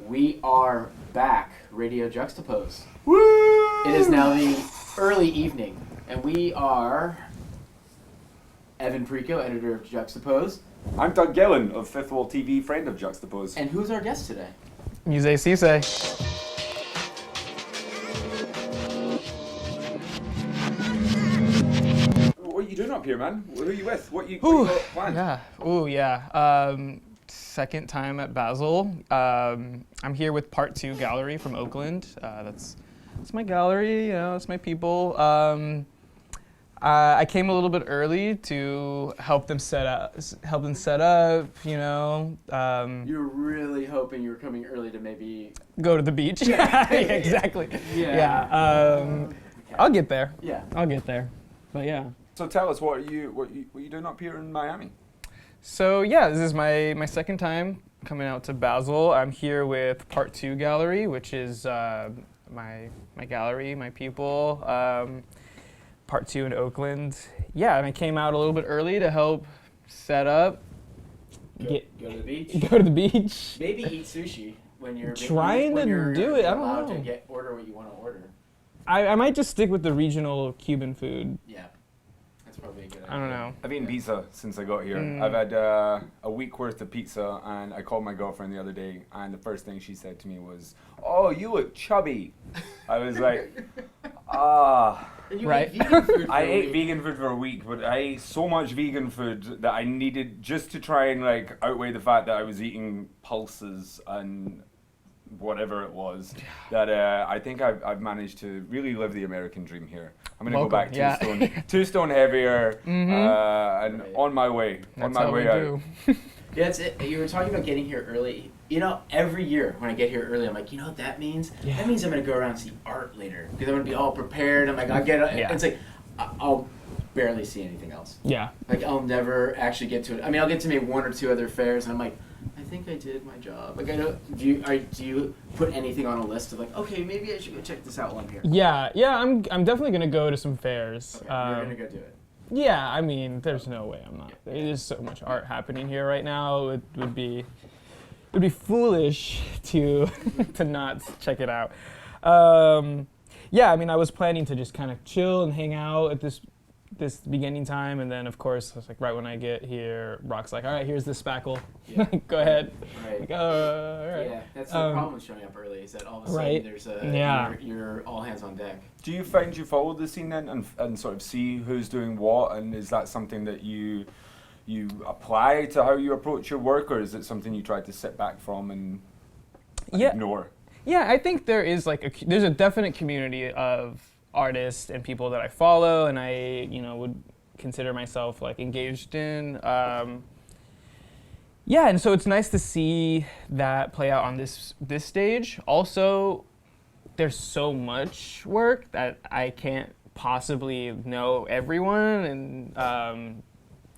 We are back, Radio Juxtapoz. Woo! It is now the early evening, and we are Evan Pricco, editor of Juxtapoz. I'm Doug Gillen of Fifth Wall TV, friend of Juxtapoz. And who's our guest today? Muzae Sesay. What are you doing up here, man? Who are you with? What you got planned? Yeah. Ooh, yeah. Second time at Basel. I'm here with Pt.2 Gallery from Oakland. That's my gallery. You know, it's my people. I came a little bit early to help them set up. You know. You're really hoping you were coming early to maybe Go to the beach. Yeah. Exactly. Yeah. Okay. I'll get there. Yeah. I'll get there. But yeah. So tell us, what are you doing up here in Miami? So yeah, this is my second time coming out to Basel. I'm here with Pt.2 Gallery, which is my gallery, my people. Pt.2 in Oakland. Yeah, and I came out a little bit early to help set up. Go to the beach. Go to the beach. Maybe eat sushi when you're Trying when to you're do it. I don't allowed know. to order what you want to order. I might just stick with the regional Cuban food. Yeah, that's probably a good idea. I don't know. I've eaten pizza since I got here. I've had a week worth of pizza, and I called my girlfriend the other day, and the first thing she said to me was, "Oh, you look chubby." I was like, And you Right. ate vegan food for I a ate week. vegan food for a week, but I ate so much vegan food that I needed just to try and like outweigh the fact that I was eating pulses and whatever it was, that I think I've managed to really live the American dream here. I'm gonna go back two stone heavier, and Right. on my way, That's on my how way we out. do. Yeah, that's it. You were talking about getting here early. You know, every year when I get here early, I'm like, you know what that means? Yeah. That means I'm going to go around and see art later. Because I'm going to be all prepared. I'm like, I'll get it. Yeah. It's like, I'll barely see anything else. Yeah. Like, I'll never actually get to it. I mean, I'll get to maybe one or two other fairs, and I'm like, I think I did my job. Like, I don't, do you put anything on a list of like, okay, maybe I should go check this out while I'm here? Yeah. I'm definitely gonna go to some fairs. Okay, you're going to go do it. Yeah, I mean, there's no way I'm not. There is so much art happening here right now. It would be foolish to to not check it out. Yeah, I mean, I was planning to just kind of chill and hang out at this beginning time, and then of course, I was like, right when I get here, Rock's like, all right, here's the spackle. Yeah. Go ahead. Right. Like, all right. Yeah, that's the problem with showing up early, is that all of a sudden Right. there's you're all hands on deck. Do you find you follow the scene then and sort of see who's doing what, and is that something that you apply to how you approach your work, or is it something you try to sit back from and ignore? Yeah, I think there is there's a definite community of artists and people that I follow, and I would consider myself like engaged in. Yeah, and so it's nice to see that play out on this stage. Also, there's so much work that I can't possibly know everyone and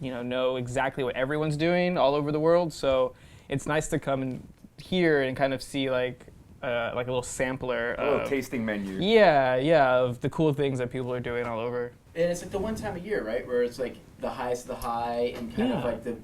know exactly what everyone's doing all over the world. So it's nice to come and here and kind of see like a little sampler, A little tasting menu. Yeah, of the cool things that people are doing all over. And it's like the one time a year, right, where it's like the highest of the high and kind of Yeah. like the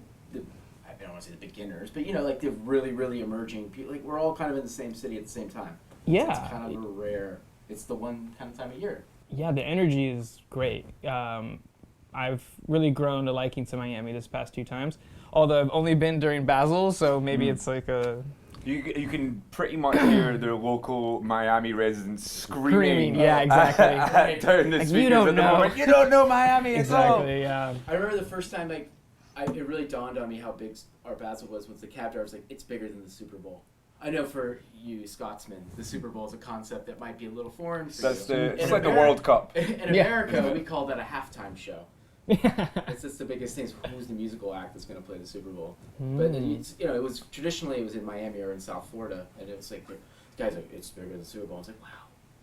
I don't want to say the beginners, but like the really, really emerging people. Like we're all kind of in the same city at the same time. Yeah. It's kind of a rare. It's the one kind of time of year. Yeah, the energy is great. I've really grown a liking to Miami this past 2 times, although I've only been during Basel, so maybe it's like a... You can pretty much hear the local Miami residents screaming. Yeah, exactly. Turn the Like, speakers you don't at the know. moment. You don't know Miami at all. Exactly, yeah. I remember the first time it really dawned on me how big our Basel was the cab driver was like, it's bigger than the Super Bowl. I know for you Scotsmen, the Super Bowl is a concept that might be a little foreign for That's you. it's like the World Cup. In America, we call that a halftime show. It's just the biggest thing. Who's the musical act that's going to play the Super Bowl? But it was traditionally it was in Miami or in South Florida, and it was like the guys like it's bigger than the Super Bowl. I was like, wow,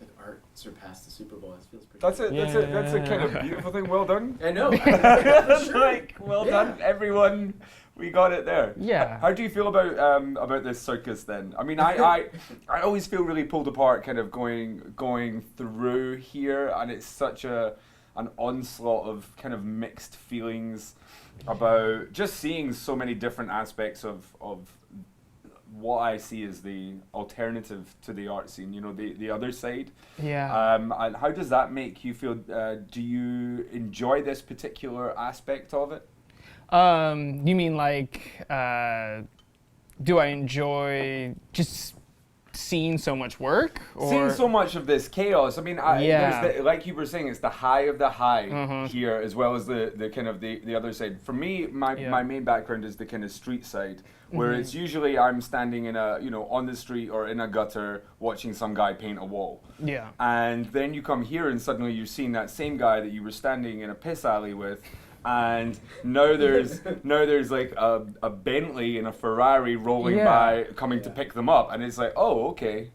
like art surpassed the Super Bowl. It feels pretty. That's a kind of beautiful thing. Well done. I know. That's Sure. like well done, everyone. We got it there. Yeah. How do you feel about this circus then? I mean, I always feel really pulled apart, kind of going through here, and it's such an onslaught of kind of mixed feelings about just seeing so many different aspects of what I see as the alternative to the art scene, you know, the other side. Yeah. And how does that make you feel? Do you enjoy this particular aspect of it? You mean like, do I enjoy just seeing so much work? Or? Seeing so much of this chaos. I mean, Yeah. there's like you were saying, it's the high of the high Mhm. here, as well as the kind of the other side. For me, my main background is the kind of street side, where Mhm. it's usually I'm standing in a, you know, on the street or in a gutter watching some guy paint a wall. Yeah. And then you come here and suddenly you're seeing that same guy that you were standing in a piss alley with. And now there's like a Bentley and a Ferrari rolling Yeah. by, coming to pick them up, and it's like, oh, okay,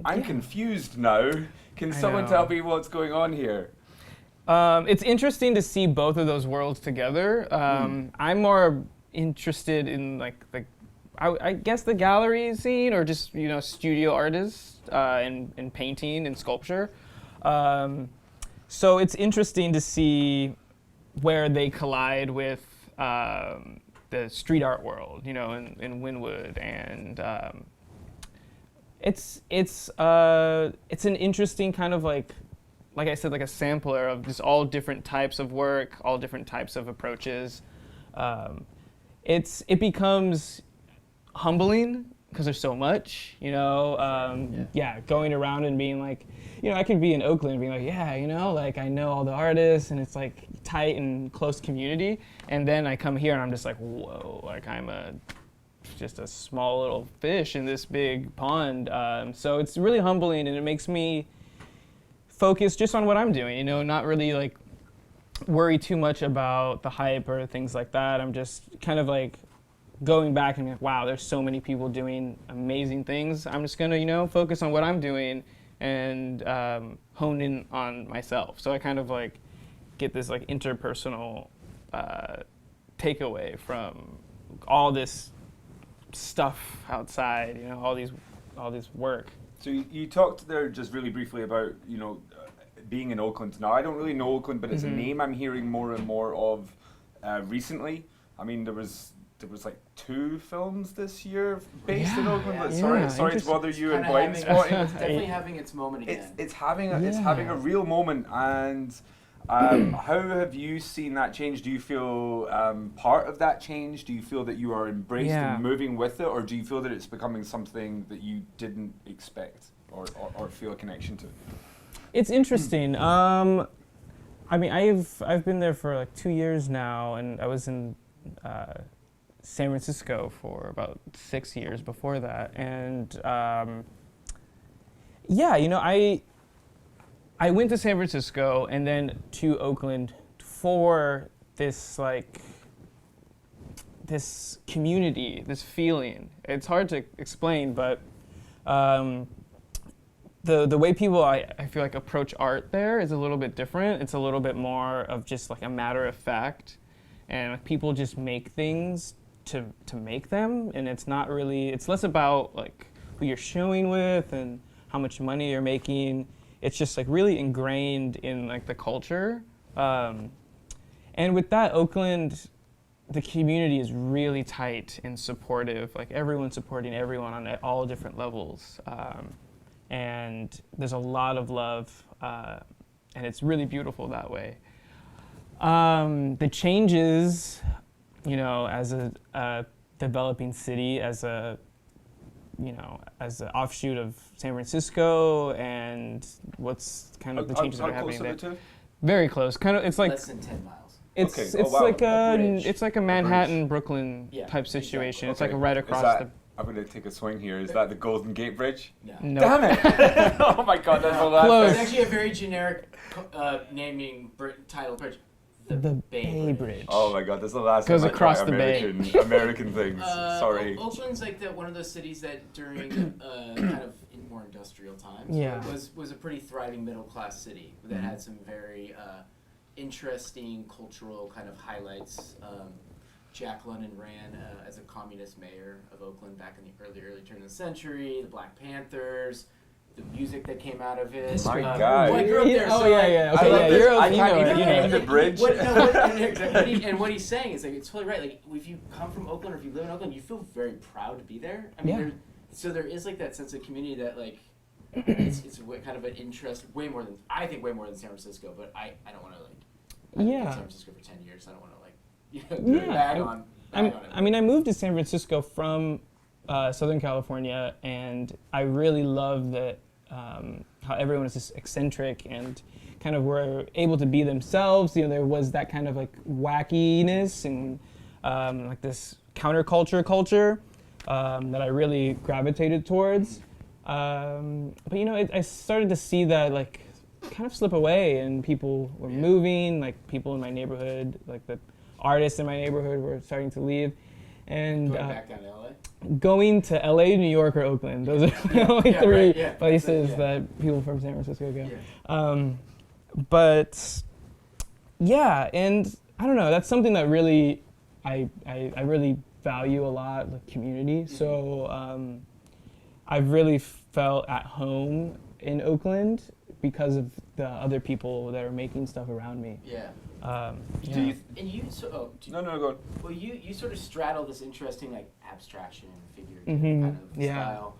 I'm Yeah. confused now. Can someone know. tell me what's going on here? It's interesting to see both of those worlds together. I'm more interested in like I guess the gallery scene, or just, you know, studio artists in painting and sculpture. So it's interesting to see where they collide with the street art world, you know, in Wynwood, and it's an interesting kind of like I said, like a sampler of just all different types of work, all different types of approaches. It becomes humbling because there's so much, you know. Going around and being like, you know, I could be in Oakland and being like, yeah, you know, like I know all the artists and it's like tight and close community, and then I come here and I'm just like, whoa, like I'm just a small little fish in this big pond. So it's really humbling, and it makes me focus just on what I'm doing, you know, not really like worry too much about the hype or things like that. I'm just kind of like going back and being like, wow, there's so many people doing amazing things. I'm just gonna, you know, focus on what I'm doing and hone in on myself. So I kind of like get this like interpersonal takeaway from all this stuff outside, you know, all this work. So you talked there just really briefly about, you know, being in Oakland. Now, I don't really know Oakland, but it's a name I'm hearing more and more of recently. I mean, there was like 2 films this year based in Oakland. Yeah. Sorry to bother you and Kinda blind having- spotting. It's definitely having its moment again. It's having a real moment. And how have you seen that change? Do you feel part of that change? Do you feel that you are embraced and moving with it, or do you feel that it's becoming something that you didn't expect or feel a connection to? It's interesting. I mean, I've been there for like 2 years now, and I was in San Francisco for about 6 years before that, and you know, I went to San Francisco and then to Oakland for this like this community, this feeling. It's hard to explain, but the way people I feel like approach art there is a little bit different. It's a little bit more of just like a matter of fact, and like, people just make things to make them, and it's less about like who you're showing with and how much money you're making. It's just like really ingrained in like the culture, and with that, Oakland, the community is really tight and supportive. Like everyone's supporting everyone on all different levels, and there's a lot of love, and it's really beautiful that way. The changes, you know, as a developing city, as an offshoot of San Francisco, and what's kind of the changes that are happening there. Two? Very close. Kind of, it's like less than 10 miles. it's Okay. it's Oh, wow. like bridge. it's like a Manhattan Brooklyn Yeah, type situation. exactly. It's like Okay. right Is across that- the. I'm going to take a swing here. Is that the Golden Gate Bridge? No. No. Damn it! Oh my God, that's the last Close. It's actually a very generic naming title bridge. The Bay Bridge. Oh my God, that's the last Goes time I across tried the bay. American things. Sorry. Oakland's like one of those cities that during kind of in more industrial times was a pretty thriving middle class city that had some very interesting cultural kind of highlights. Jack London ran as a communist mayor of Oakland back in the early turn of the century. The Black Panthers, the music that came out of it. My God. Well, I grew up there, Oh so yeah, like, yeah. I Okay, love yeah. this. You're I okay. can't You know even it, name the bridge. What he's saying is like it's totally right. Like if you come from Oakland or if you live in Oakland, you feel very proud to be there. I mean, so there is like that sense of community that like it's kind of an interest way more than San Francisco. But I don't want to like I've been in San Francisco for 10 years. I don't want to like bag on. I mean, I moved to San Francisco from Southern California, and I really love that how everyone is just eccentric and kind of were able to be themselves. You know, there was that kind of like wackiness and like this counterculture culture that I really gravitated towards. But you know, I started to see that like kind of slip away, and people were moving. Like people in my neighborhood, like the artists in my neighborhood were starting to leave, and going back down to LA. Going to LA, New York, or Oakland. Those are the only three places that people from San Francisco go. Yeah. But yeah, and I don't know. That's something that really I really value a lot, like community. Mm-hmm. So I've really felt at home in Oakland because of the other people that are making stuff around me. Yeah. No, go on. Well, you sort of straddle this interesting like abstraction and figurative Mm-hmm. kind of style.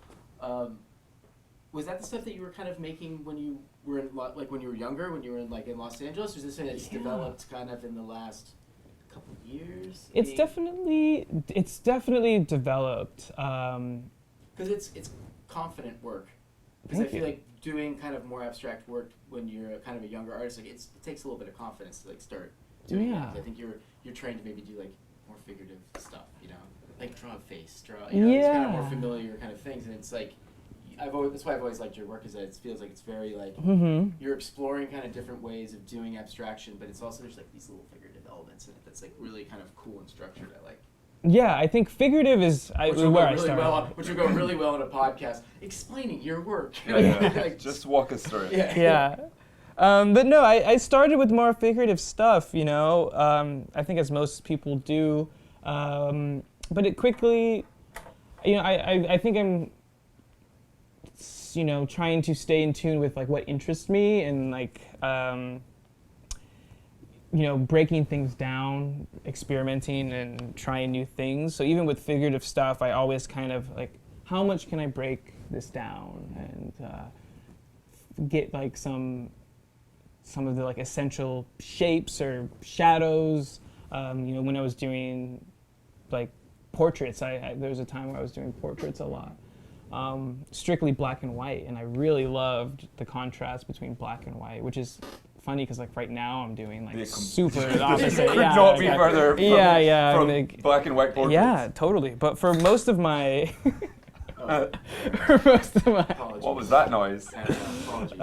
Was that the stuff that you were kind of making when you were when you were younger, when you were in Los Angeles, or is this something that's developed kind of in the last couple of years? It's definitely developed. Because it's confident work. Because I feel like doing kind of more abstract work when you're kind of a younger artist, like it takes a little bit of confidence to like start doing it. I think you're trained to maybe do like more figurative stuff, you know, like draw a face, these kind of more familiar kind of things, and it's like that's why I've always liked your work, is that it feels like it's very like you're exploring kind of different ways of doing abstraction, but it's also there's like these little figurative elements in it that's like really kind of cool and structured. I like. Yeah, I think figurative is where I started. Which would go really well in a podcast, explaining your work. Like, just walk us through it. Yeah. But no, I started with more figurative stuff, you know. I think as most people do. But it quickly, you know, I think I'm, you know, trying to stay in tune with like what interests me and like, you know, breaking things down, experimenting and trying new things. So even with figurative stuff, I always kind of like, how much can I break this down and get like some of the like essential shapes or shadows. You know, when I was doing like portraits, there was a time where I was doing portraits a lot. Strictly black and white, and I really loved the contrast between black and white, which is funny because like right now I'm doing like super opposite. Could not be further from like, black and white portraits. Yeah, totally. But for most of my Apologies. What was that noise? Apologies.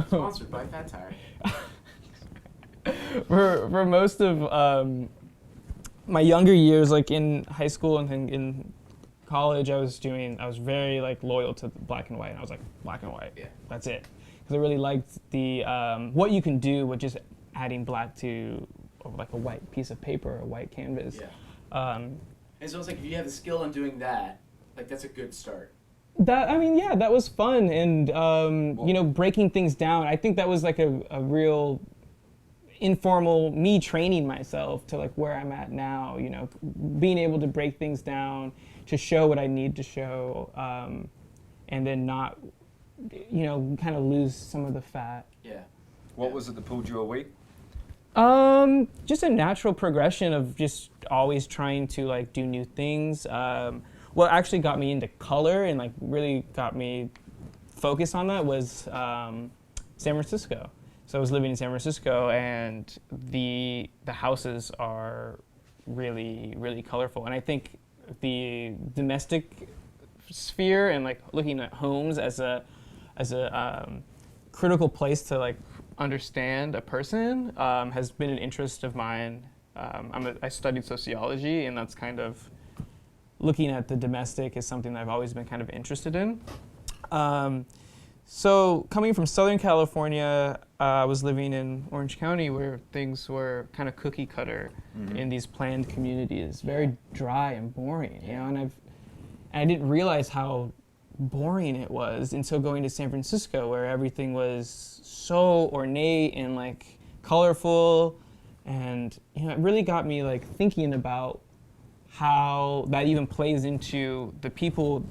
Sponsored by Fat Tire. For most of my younger years, like in high school and in college, I was very like loyal to black and white, and I was like black and white. Yeah, that's it. Because I really liked the what you can do with just adding black to like a white piece of paper or a white canvas. Yeah. And so it's like if you have the skill in doing that, like that's a good start. That was fun, and you know, breaking things down. I think that was like a real informal me training myself to like where I'm at now. You know, being able to break things down to show what I need to show, and then not, you know, kind of lose some of the fat. Yeah. What was it that pulled you away? Just a natural progression of just always trying to like do new things. What actually got me into color and like really got me focused on that was San Francisco. So I was living in San Francisco, and the houses are really, really colorful. And I think the domestic sphere and like looking at homes as a critical place to like understand a person has been an interest of mine. I studied sociology, and that's kind of looking at the domestic is something that I've always been kind of interested in. So coming from Southern California, I was living in Orange County, where things were kind of cookie cutter in these planned communities, very dry and boring, you know. And I didn't realize how boring it was until going to San Francisco, where everything was so ornate and like colorful, and it really got me like thinking about how that even plays into the people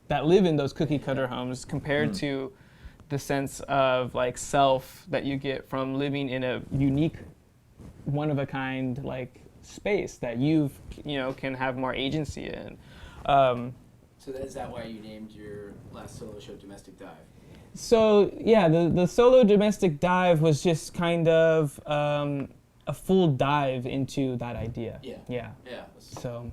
that live in those cookie cutter homes compared to the sense of like self that you get from living in a unique, one of a kind like space that can have more agency in. So is that why you named your last solo show Domestic Dive? So yeah, the solo Domestic Dive was just kind of a full dive into that idea. Yeah. So,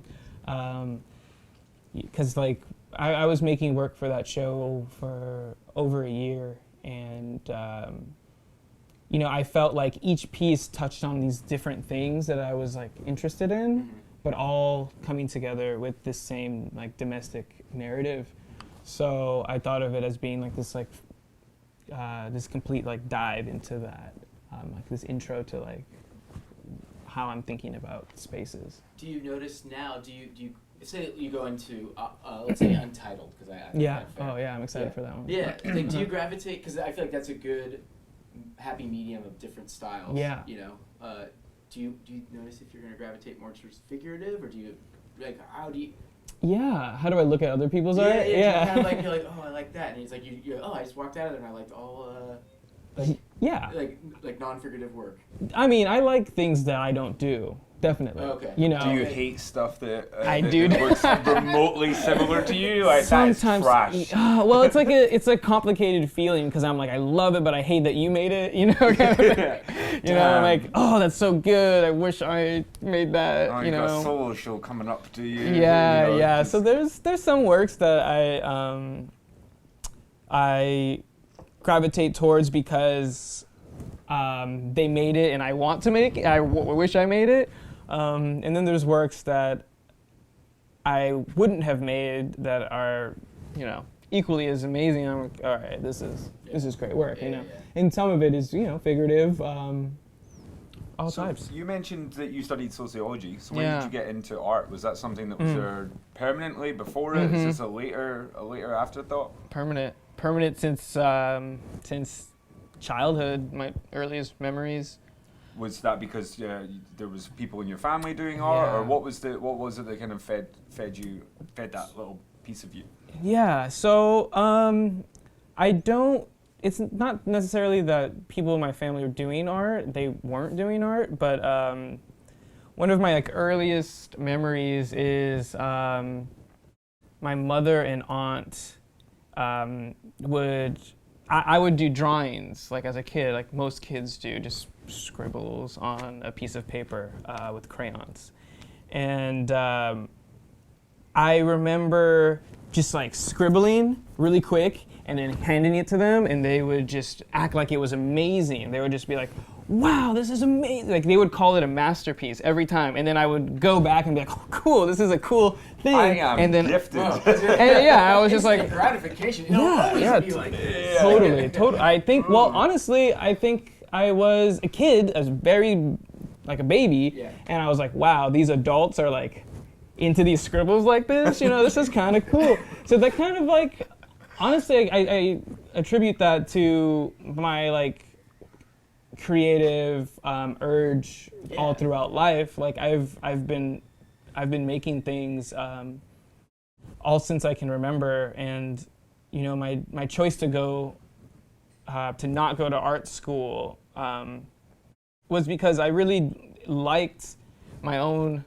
because like I was making work for that show for over a year, and I felt like each piece touched on these different things that I was like interested in, but all coming together with this same like domestic narrative. So I thought of it as being like this this complete like dive into that, like this intro to like how I'm thinking about spaces. Do you notice now? Do you say you go into let's say Untitled, because I think that's fair. Oh yeah, I'm excited for that one. Yeah, like, do you gravitate? Because I feel like that's a good happy medium of different styles. Yeah. Do you notice if you're going to gravitate more towards figurative, or do you how do you? Yeah, how do I look at other people's art? Yeah. Kind of like you're like, oh, I like that, and it's like I just walked out of there and I liked all like non-figurative work. I mean, I like things that I don't do. Definitely. Okay. Do you hate stuff that I do looks remotely similar to you? Like sometimes, that's trash. Well, it's a complicated feeling because I'm like, I love it, but I hate that you made it. Kind of thing. I'm like, oh, that's so good. I wish I made that. Oh, you got a solo show coming up to you. Yeah. So there's some works that I gravitate towards because they made it and I want to make it. I wish I made it. And then there's works that I wouldn't have made that are, equally as amazing. I'm like, all right, this is great work, And some of it is, figurative, all types. You mentioned that you studied sociology. So when did you get into art? Was that something that was there permanently before it? Is this a later afterthought? Permanent since childhood, my earliest memories. Was that because there was people in your family doing art, or what was it that kind of fed that little piece of you? Yeah, so it's not necessarily that people in my family were doing art, they weren't doing art, but one of my like earliest memories is my mother and aunt I would do drawings, like as a kid, like most kids do, just scribbles on a piece of paper with crayons. And I remember just like scribbling really quick and then handing it to them, and they would just act like it was amazing. They would just be like, wow, this is amazing. Like they would call it a masterpiece every time. And then I would go back and be like, oh, cool, this is a cool thing. I am and then, gifted. And I was just like, gratification. Totally. I think, well, honestly, I think I was a kid, I was very, like a baby, and I was like, wow, these adults are like into these scribbles like this, this is kind of cool. So that kind of like, honestly, I attribute that to my like creative urge all throughout life. Like I've been making things all since I can remember, and my choice to go to not go to art school was because I really liked my own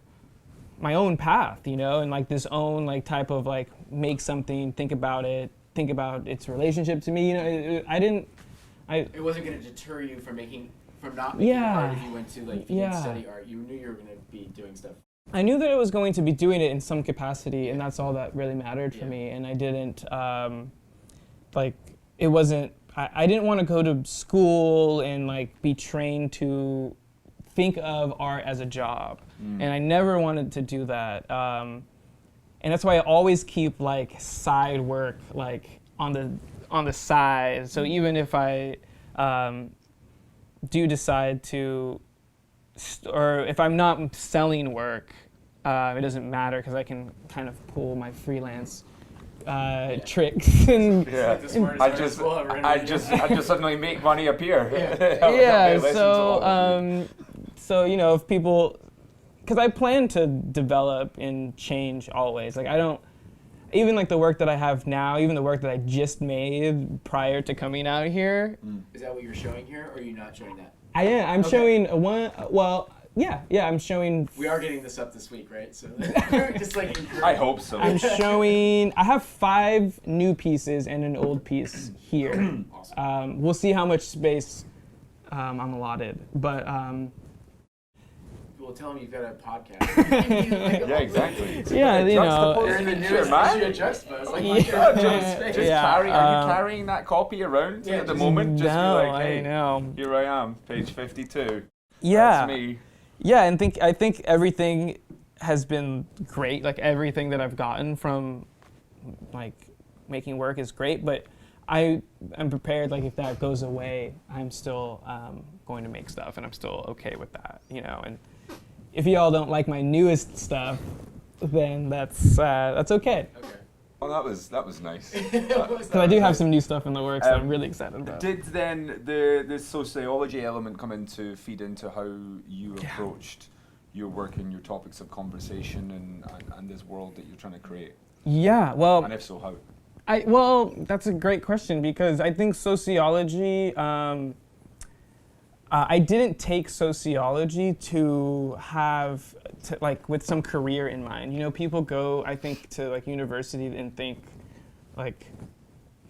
path, and like this own like type of like make something, think about its relationship to me. It wasn't going to deter you from not making art if you went to if you didn't study art. You knew you were going to be doing stuff. I knew that I was going to be doing it in some capacity, and that's all that really mattered for me. And I didn't it wasn't. I didn't want to go to school and like be trained to think of art as a job, and I never wanted to do that. And that's why I always keep like side work like on the side. So even if I do decide to, or if I'm not selling work, it doesn't matter because I can kind of pull my freelance tricks and Yeah. Like the smartest I artist just, we'll ever I interview. just suddenly make money appear. Yeah. yeah. Listen to all of you. So if people, because I plan to develop and change always. Like I don't, even like the work that I have now, even the work that I just made prior to coming out here. Is that what you're showing here, or are you not showing that? I am. I'm Okay. showing one. Well, yeah. I'm showing. We are getting this up this week, right? So just like I hope so. I'm showing. I have 5 new pieces and an old piece here. Awesome. We'll see how much space I'm allotted, but. Well, tell them you've got a podcast. Yeah, exactly. Yeah, you know. You're in the Sure, newest man. issue of Juxtapoz. Like, Yeah. my God, Just space. Yeah. are you um, carrying that copy around Yeah, at the just- moment? Just No, be like, hey, I know. here I am, page 52. Yeah. That's me. Yeah, and I think everything has been great. Like everything that I've gotten from like making work is great, but I am prepared. Like if that goes away, I'm still going to make stuff, and I'm still okay with that. And if y'all don't like my newest stuff, then that's okay. Okay. Oh, that was nice. Because I do have some new stuff in the works that I'm really excited about. Did then the sociology element come in to feed into how you approached your work and your topics of conversation and this world that you're trying to create? Yeah, well, And if so, how? Well, that's a great question because I think sociology. I didn't take sociology to have like with some career in mind. People go, I think, to like university and think, like,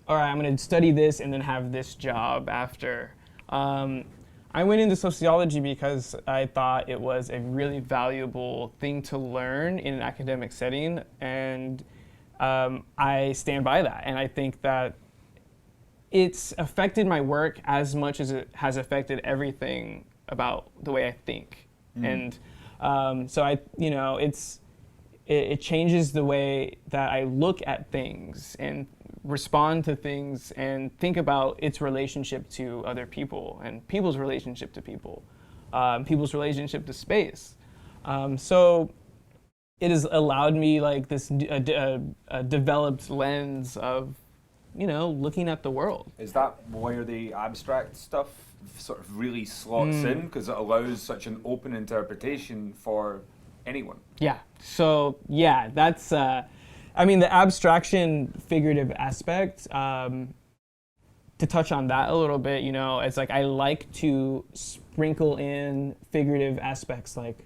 all right, I'm going to study this and then have this job after. I went into sociology because I thought it was a really valuable thing to learn in an academic setting, and I stand by that. And I think that it's affected my work as much as it has affected everything about the way I think. And so it changes the way that I look at things and respond to things and think about its relationship to other people and people's relationship to people, people's relationship to space. So it has allowed me like this developed lens of looking at the world. Is that where the abstract stuff sort of really slots in? Because it allows such an open interpretation for anyone. Yeah. So yeah, that's the abstraction figurative aspect. To touch on that a little bit, it's like I like to sprinkle in figurative aspects. Like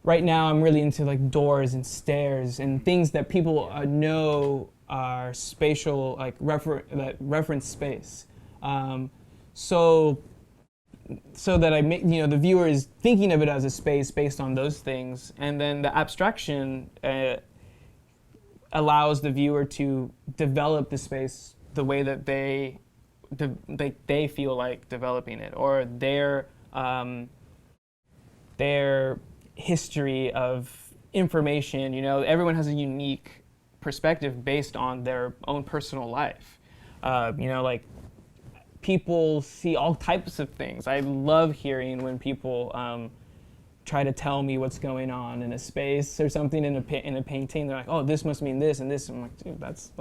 right now, I'm really into like doors and stairs and things that people know are spatial, like that reference space. So that I make the viewer is thinking of it as a space based on those things, and then the abstraction allows the viewer to develop the space the way that they feel like developing it, or their history of information. Everyone has a unique perspective based on their own personal life. Like people see all types of things. I love hearing when people try to tell me what's going on in a space or something in a painting. They're like, "Oh, this must mean this and this." I'm like, "Dude, that's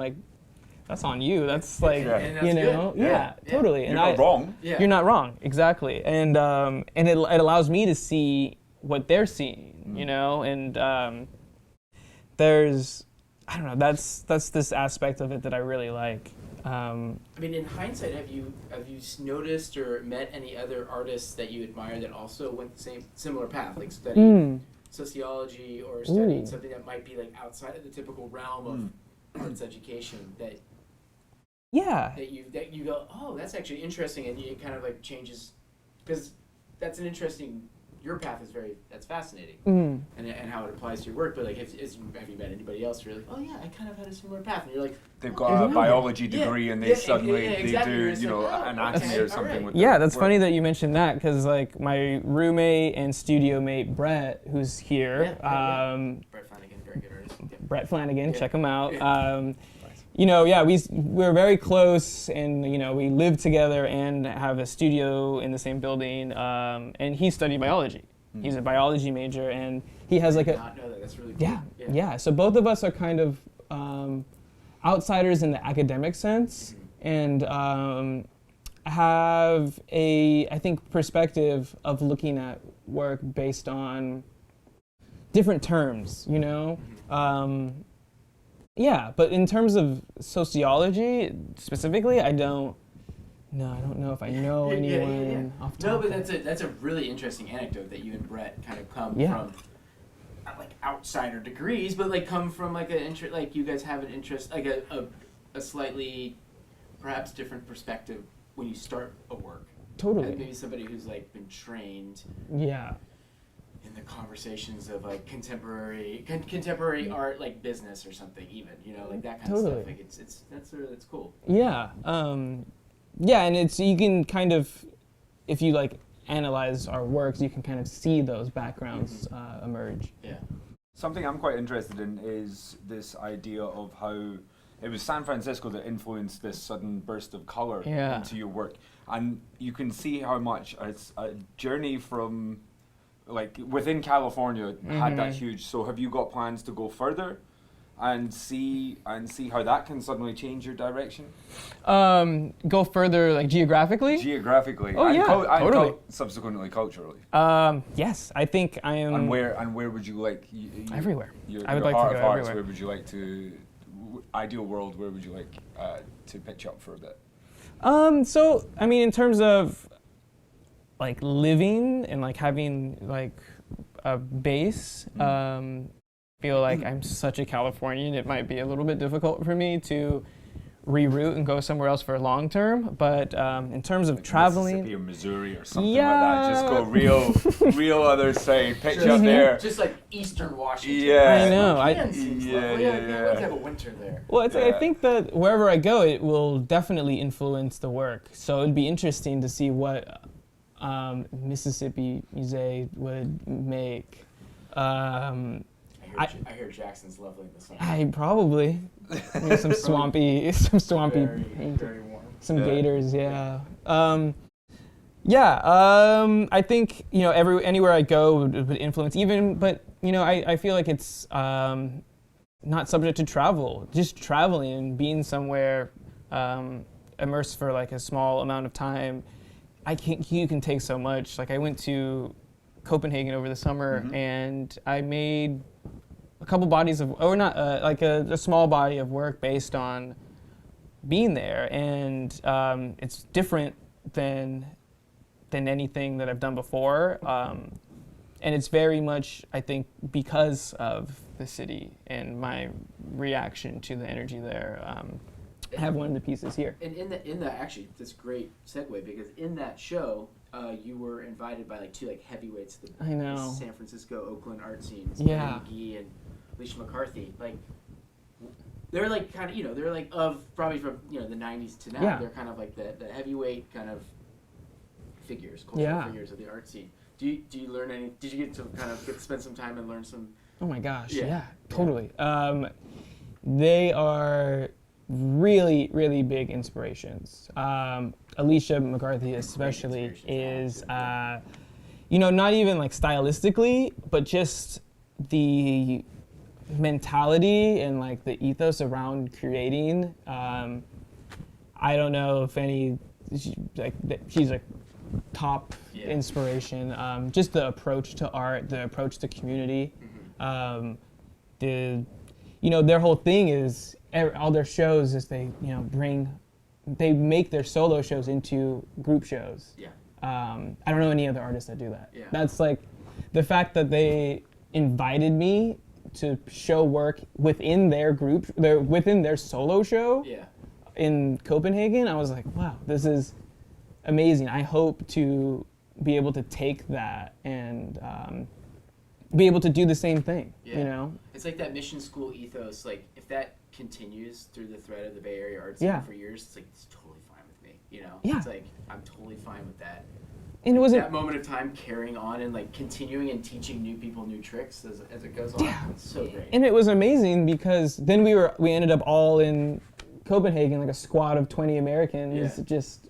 on you. That's like, And that's good. yeah, totally." You're not wrong. Yeah. You're not wrong, exactly. And it allows me to see what they're seeing, and there's, I don't know, that's this aspect of it that I really like. In hindsight, have you noticed or met any other artists that you admire that also went the similar path, like studied sociology or studied something that might be like outside of the typical realm of arts education that you go, oh, that's actually interesting, and it kind of like changes, because that's an interesting. Your path is that's fascinating, and how it applies to your work. But like, have you met anybody else who you're like, oh yeah, I kind of had a similar path, and you're like, They've got a biology degree and they suddenly exactly. do, You're just like, anatomy okay, or something alright. with Yeah, their that's work. funny that you mentioned that, because like my roommate and studio mate Brett, who's here, Brett Flanagan, very good artist. Yeah. Brett Flanagan, Yeah. check him out. Yeah. We're very close, and we live together and have a studio in the same building. And he studied biology. He's a biology major, and he has like I did not know that. That's really cool. yeah. So both of us are kind of outsiders in the academic sense, and have a, I think, perspective of looking at work based on different terms, you know? Yeah, but in terms of sociology specifically, I don't know if I know anyone off the top. No, but that's a really interesting anecdote that you and Brett kind of come from, not like outsider degrees, but like come from like like you guys have an interest, like a slightly perhaps different perspective when you start a work. Totally. Like maybe somebody who's like been trained. Yeah. In the conversations of like contemporary art, like business or something, even, you know, like that kind of stuff. Like that's cool. Yeah. Yeah, and it's, you can kind of, if you like analyze our works, you can kind of see those backgrounds emerge. Yeah. Something I'm quite interested in is this idea of how it was San Francisco that influenced this sudden burst of color into your work. And you can see how much a journey from, like, within California had that huge. So have you got plans to go further and see how that can suddenly change your direction? Go further, like geographically? Geographically. Oh, yeah, totally. Subsequently culturally. Yes, I think I am. And where would you like? Everywhere. I would like to go everywhere. Where would you like to? Ideal world. Where would you like to pitch up for a bit? So I mean, in terms of like living and like having like a base, feel like I'm such a Californian, it might be a little bit difficult for me to reroute and go somewhere else for long term. But in terms of like traveling, Mississippi or Missouri or something like that, just go real other side, pitch up there. Just like Eastern Washington. Yeah, I know. I can't have a winter there. Well, it's like, I think that wherever I go, it will definitely influence the work. So it'd be interesting to see what Mississippi Muzae would make. I hear Jackson's lovely in the summer. I probably some swampy Very, very warm. some gators, yeah. I think, you know, anywhere I go would influence but you know, I feel like it's not subject to travel. Just traveling and being somewhere immersed for like a small amount of time, you can take so much. Like I went to Copenhagen over the summer and I made a couple bodies of, or not, like a small body of work based on being there, and it's different than anything that I've done before, and it's very much, I think, because of the city and my reaction to the energy there. I have one of the pieces here. And in the actually, that's a great segue, because in that show, you were invited by like two like heavyweights of the San Francisco, Oakland art scenes. Yeah. McGee and Alicia McCarthy. Like, they're like kind of, you know, they're like probably from, you know, the 90s to now. Yeah. They're kind of like the heavyweight kind of figures, cultural figures of the art scene. Do you learn any? Did you get to kind of spend some time and learn some? Oh my gosh! Yeah, totally. They are really, really big inspirations. Alicia McCarthy especially is, you know, not even like stylistically, but just the mentality and like the ethos around creating. I don't know if she's a top inspiration. Just the approach to art, the approach to community. Their whole thing is all their shows is they make their solo shows into group shows. Yeah. I don't know any other artists that do that. Yeah. That's like the fact that they invited me to show work within their group, within their solo show. Yeah. In Copenhagen. I was like, wow, this is amazing. I hope to be able to take that and be able to do the same thing. Yeah. You know, it's like that mission school ethos. Like if that continues through the thread of the Bay Area art scene for years, it's like it's totally fine with me. You know, it's like I'm totally fine with that. And it wasn't that moment of time carrying on and like continuing and teaching new people new tricks as it goes on. Yeah. It's so great. And it was amazing because then we ended up all in Copenhagen, like a squad of 20 Americans, just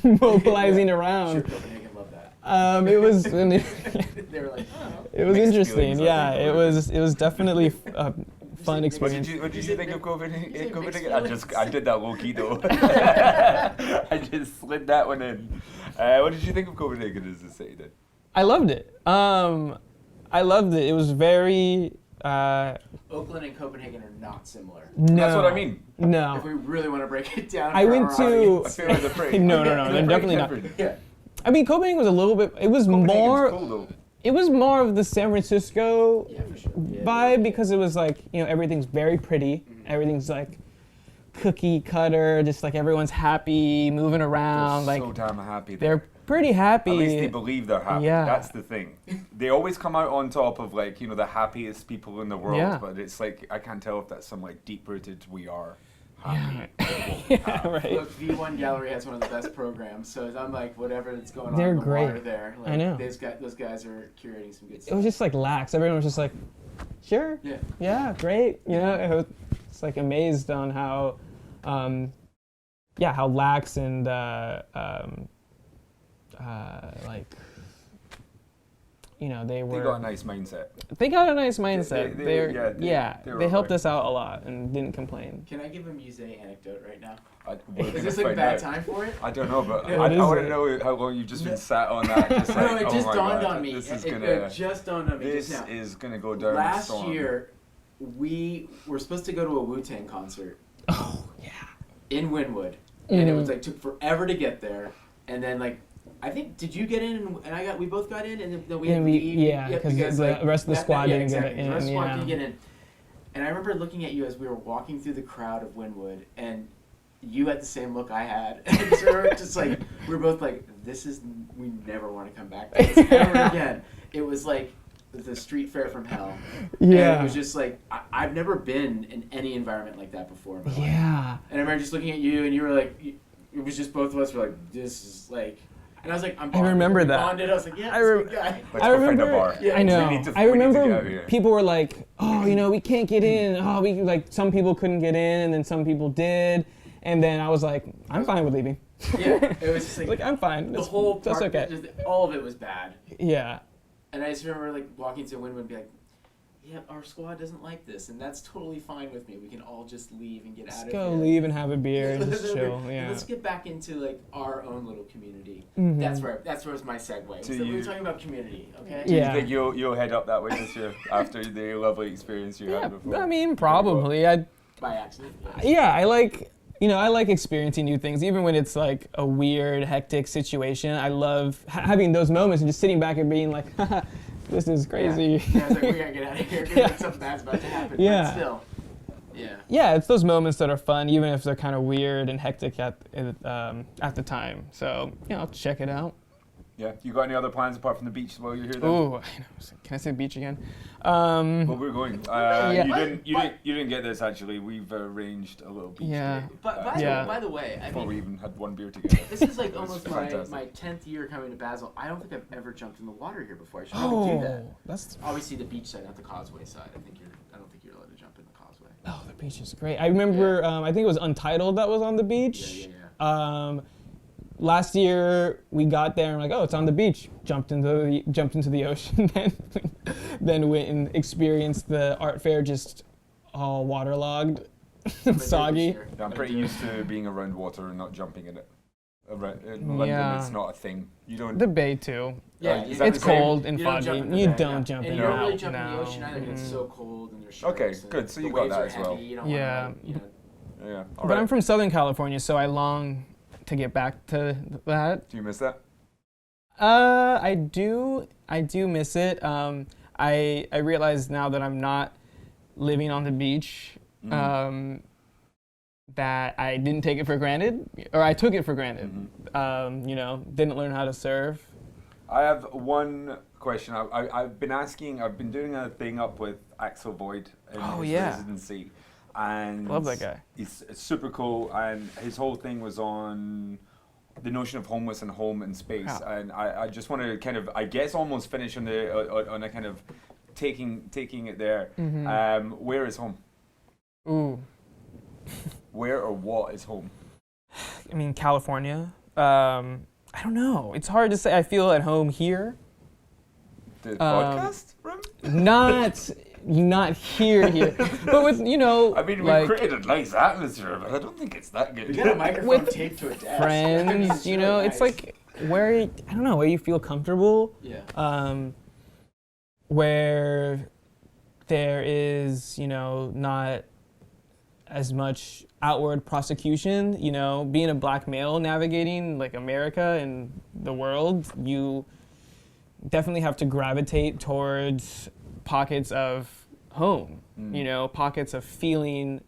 mobilizing around. I'm sure Copenhagen loved that. It was. They were like, oh. It was interesting. Yeah, it was definitely fun experience. What did you think of Copenhagen? Feelings. I did that low key though. I just slid that one in. What did you think of Copenhagen as a city then? I loved it. I loved it. It was very. Oakland and Copenhagen are not similar. No. That's what I mean. No. If we really want to break it down, I for went our to. audience. I feel like they're pretty. No, they're definitely not. Yeah. I mean, Copenhagen was a little bit. It was Copenhagen's more. cool though. It was more of the San Francisco Yeah, for sure. Yeah, vibe because it was like, you know, everything's very pretty. Everything's like cookie cutter, just like everyone's happy, moving around. They're Like so damn happy. they're pretty happy. At least they believe they're happy. Yeah. That's the thing. They always come out on top of like, you know, the happiest people in the world. Yeah. But it's like, I can't tell if that's some like deep-rooted we are happy. Yeah, right. Look, V1 Gallery has one of the best programs, so I'm like, whatever that's going on They're in the great. water there, like, I know. those guys are curating some good It stuff. was just like lax. Everyone was just like, sure, Yeah. yeah, great. You know, it was just like amazed on how, how lax and like, you know, they were. They got a nice mindset. They got a nice mindset. they were They helped right. us out a lot and didn't complain. Can I give a Muzae anecdote right now? We're Is gonna this like a find bad out. time for it? I don't know, but Yeah. I What is want to it? know how long you've just been sat on that. Just like, No, it just oh my dawned God, on me. This is It gonna. just dawned on me This just now. is gonna go down the Last storm. year, we were supposed to go to a Wu-Tang concert Oh yeah. in Wynwood, and it Mhm. was like took forever to get there, and then like. I think did you get in and we both got in and then we had And to we- leave? yeah, 'cause the rest of the squad didn't get exactly. in, The rest of the squad yeah. didn't get in. And I remember looking at you as we were walking through the crowd of Wynwood, and you had the same look I had. And so we were just like, we were both like, we never want to come back to this ever again. It was like the street fair from hell. And Yeah. it was just like, I've never been in any environment like that before in my life. Yeah. And I remember just looking at you, and you were like, it was just both of us were like, this is like, and I was like, I'm bonded. remember We that. bonded. I was like, yeah, I this rem- good guy. Let's I go find a remember. bar. Yeah, I know. we need to I get remember out of here. people were like, "Oh, you know, we can't get in. Oh, we like some people couldn't get in, and then some people did." And then I was like, "I'm fine with leaving." Yeah, it was just like, Like I'm fine. the That's, whole that's part, okay. just, all of it was bad. Yeah. And I just remember like walking to Wynwood and be like, yeah, our squad doesn't like this, and that's totally fine with me. We can all just leave and get Just out of go here. leave and have a beer and just chill. And Yeah. let's get back into like our own little community. Mhm. That's where was my segue. To So we were you. talking about community, okay? Do you Yeah. think you'll head up that way this year after the lovely experience you Yeah. had before? I mean, probably. By accident. Yeah, I like experiencing new things, even when it's like a weird, hectic situation. I love having those moments and just sitting back and being like, haha, this is crazy. Yeah, I was like, we gotta get out of here because like, something bad's about to happen. Yeah. But still. Yeah. Yeah, it's those moments that are fun, even if they're kind of weird and hectic at the time. So, yeah, I'll check it out. Yeah. You got any other plans apart from the beach while you're here? Then? Ooh, can I say beach again? Well, we're going. Yeah. You didn't get this actually. We've arranged a little beach Yeah. day. But Yeah. by the way, I Before we mean, even had one beer together. this is like It was almost fantastic. my 10th year coming to Basel. I don't think I've ever jumped in the water here before. I should probably do that. That's Obviously, the beach side, not the causeway side. I don't think you're allowed to jump in the causeway. the beach is great. I remember, I think it was Untitled that was on the beach. Yeah. Last year we got there and we're like, oh, it's on the beach. Jumped into the ocean, then went and experienced the art fair just all waterlogged, and soggy. Yeah, I'm pretty used to being around water and not jumping in it. In London, Yeah. it's not a thing. You don't. The bay too. Yeah, is that It's the same? cold and You don't foggy. jump in the You bay, don't yeah. jump and in you don't and really out, jump in the no. ocean either because it's Mhm. so cold and there's Okay, sharks. good. So the you got waves that are as well. heavy, You don't Yeah. want to, you know. Yeah. All But right. I'm from Southern California, so I long to get back to that. Do you miss that? I do miss it. I realize now that I'm not living on the beach, that I didn't take it for granted, or I took it for granted. Didn't learn how to surf. I have one question. I've been doing a thing up with Axel Void in his residency. And Love that guy. It's super cool, and his whole thing was on the notion of homeless and home and space. Yeah. And I just want to kind of, I guess, almost finish on a kind of taking it there. Where is home? Ooh, Where or what is home? I mean California. I don't know. It's hard to say. I feel at home here. The podcast room? not here. But with, you know, I mean, we like created a nice atmosphere, but I don't think it's that good. We got a microphone With taped to a desk. friends, I mean, it's you really know, nice. it's like where, I don't know, where you feel comfortable. Yeah. Where there is, you know, not as much outward prosecution, you know, being a black male navigating like America and the world, you definitely have to gravitate towards pockets of home, you know, pockets of feeling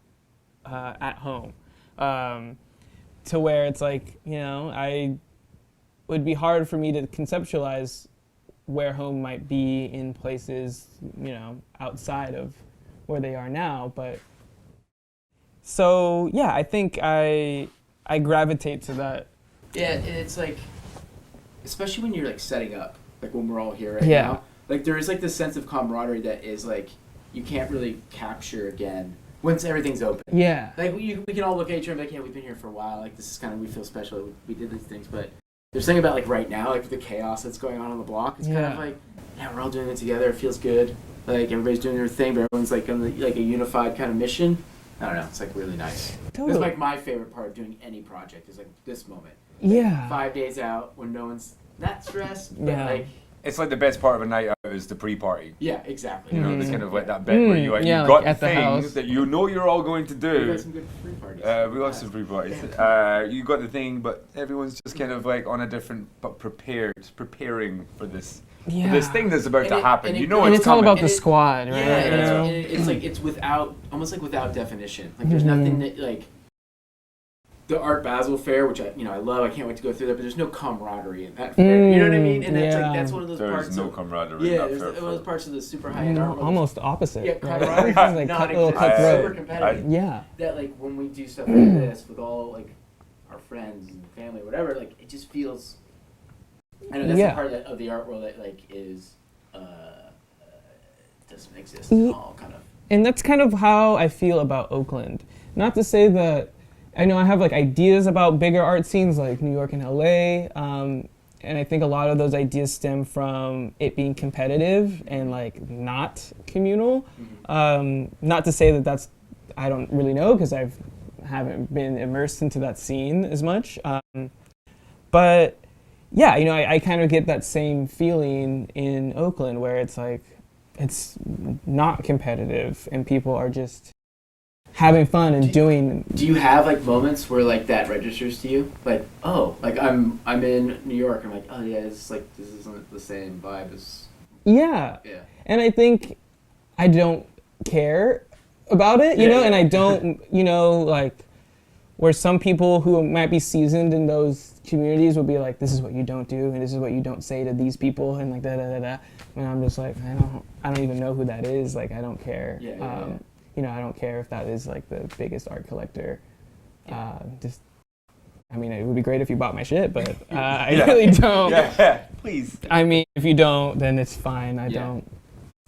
at home, to where it's like, you know, it would be hard for me to conceptualize where home might be in places, you know, outside of where they are now. But so yeah, I think I gravitate to that. Yeah, and it's like, especially when you're like setting up, like when we're all here right Yeah. now, like there is like this sense of camaraderie that is like you can't really capture again once everything's open. Yeah. Like we can all look at each other and be like, yeah, we've been here for a while. Like this is kind of, we feel special. We did these things, but there's something about like right now, like the chaos that's going on the block. It's kind of like, yeah, we're all doing it together. It feels good. Like everybody's doing their thing, but everyone's like on like a unified kind of mission. I don't know. It's like really nice. Totally. It's like my favorite part of doing any project is like this moment. Yeah. 5 days out when no one's that stressed. But Yeah. like, It's like the best part of a night out is the pre-party. yeah, exactly. You know, Mm. there's kind of like that bit where you, like, Yeah, you've like got at the things house. that you know you're all going to We do. got some good free parties. We love some pre-parties. You got the thing, but everyone's just kind of like on a different, but preparing for this thing that's about And to it- happen. and You it- know And it's it's all coming. about the And it- squad, right? Yeah, You and know? it's like it's without, almost like without definition. Like there's nothing that like the Art Basel Fair, which I love. I can't wait to go through that. But there's no camaraderie in that fair. You know what I mean? And that's like that's one of those There parts. is no of, camaraderie. yeah, in there's that one of those fair. parts of the super high end art. where Almost opposite. yeah, right? camaraderie It's like not little exist. cutthroat. Super competitive. Yeah. That like when we do stuff like this with all like our friends and family, whatever, like it just feels. I know that's the part of the art world that like is doesn't exist at all, kind of. And that's kind of how I feel about Oakland. Not to say that I know I have like ideas about bigger art scenes like New York and LA, and I think a lot of those ideas stem from it being competitive and like not communal. Not to say that that's, I don't really know because I haven't been immersed into that scene as much. But yeah, you know, I kind of get that same feeling in Oakland where it's like, it's not competitive and people are just having fun and doing. Do you have like moments where like that registers to you? Like, oh, like I'm in New York. I'm like, oh yeah, this isn't the same vibe as. Yeah. Yeah. And I think I don't care about it, you know, and I don't, you know, like where some people who might be seasoned in those communities will be like, this is what you don't do and this is what you don't say to these people and like da da da da. And I'm just like, I don't even know who that is. Like, I don't care. You know, I don't care if that is like the biggest art collector. Just, I mean, it would be great if you bought my shit, but I really don't. Yeah, please. I mean, if you don't, then it's fine. I don't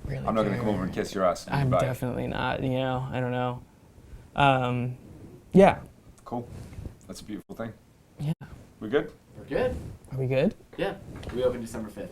really I'm not going to care. come over and kiss your ass. I'm definitely not, you know, I don't know. Yeah. Cool. That's a beautiful thing. Yeah. We good? We're good. Are we good? Yeah. We open December 5th.